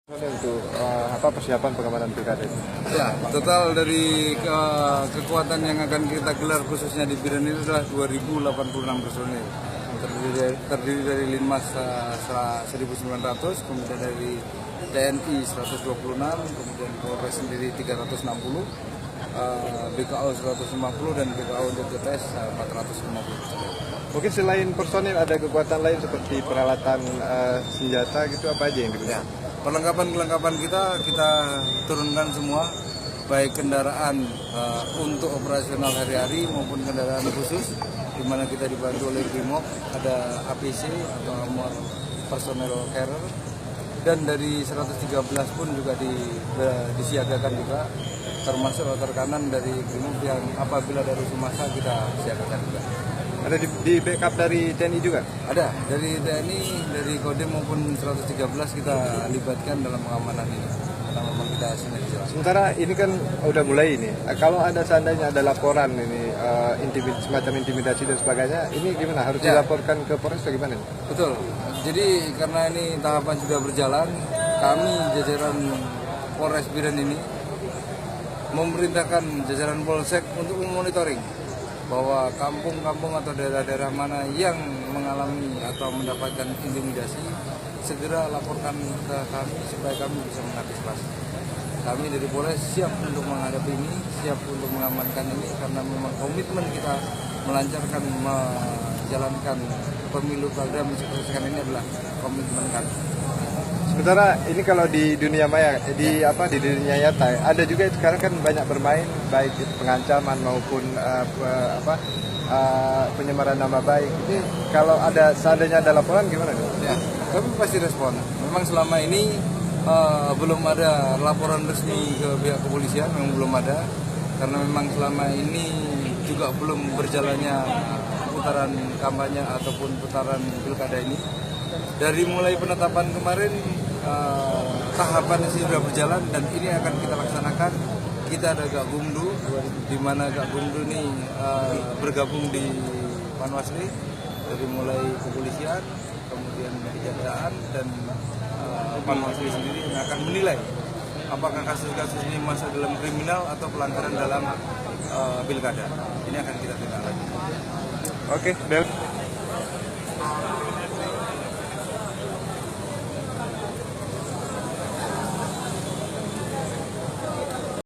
Untuk apa persiapan pengamanan pilkada ini? Ya, total dari kekuatan yang akan kita gelar khususnya di Biren ini adalah 2.086 personil. Terdiri dari Linmas 1.900, kemudian dari TNI 126, kemudian Polres sendiri 360, BKO 150 dan BKO untuk TTS 450. Mungkin selain personil ada kekuatan lain seperti peralatan senjata gitu, apa aja yang diberikan? Ya. Perlengkapan kita turunkan semua, baik kendaraan untuk operasional hari-hari maupun kendaraan khusus, di mana kita dibantu oleh Brimob, ada APC atau Armor Personnel Carrier, dan dari 113 pun juga disiagakan juga, termasuk rotor kanan dari Brimob yang apabila ada rusuh massa kita siagakan juga. Ada di backup dari TNI juga? Ada, dari TNI, dari Kodim maupun 113 kita libatkan dalam pengamanan ini. Karena memang kita sinergi. Sementara ini kan udah mulai ini. Kalau ada seandainya ada laporan ini semacam intimidasi dan sebagainya, ini gimana? Harus dilaporkan ke Polres atau gimana? Betul. Jadi karena ini tahapan sudah berjalan, kami jajaran Polres Biren ini memerintahkan jajaran Polsek untuk memonitoring bahwa kampung-kampung atau daerah-daerah mana yang mengalami atau mendapatkan intimidasi, segera laporkan ke kami supaya kami bisa mengantisipasi. Kami dari Polres siap untuk menghadapi ini, siap untuk mengamankan ini, karena memang komitmen kita melancarkan, menjalankan pemilu kada mensukseskan ini adalah komitmen kami. Sementara ini kalau di dunia maya, di dunia nyata, ada juga sekarang kan banyak bermain, baik itu pengancaman maupun penyemaran nama baik. Ini kalau ada seandainya ada laporan gimana? Ya, kami pasti respon. Memang selama ini belum ada laporan resmi ke pihak kepolisian, memang belum ada, karena memang selama ini juga belum berjalannya putaran kampanye ataupun putaran pilkada ini. Dari mulai penetapan kemarin, tahapan sudah berjalan dan ini akan kita laksanakan. Kita ada Gakbumdu, di mana Gakbumdu ini bergabung di Panwasli, dari mulai kepolisian, kemudian kejaksaan dan Panwasli sendiri yang akan menilai apakah kasus-kasus ini masuk dalam kriminal atau pelanggaran dalam pilkada. Ini akan kita tindak lanjuti. Oke, Del.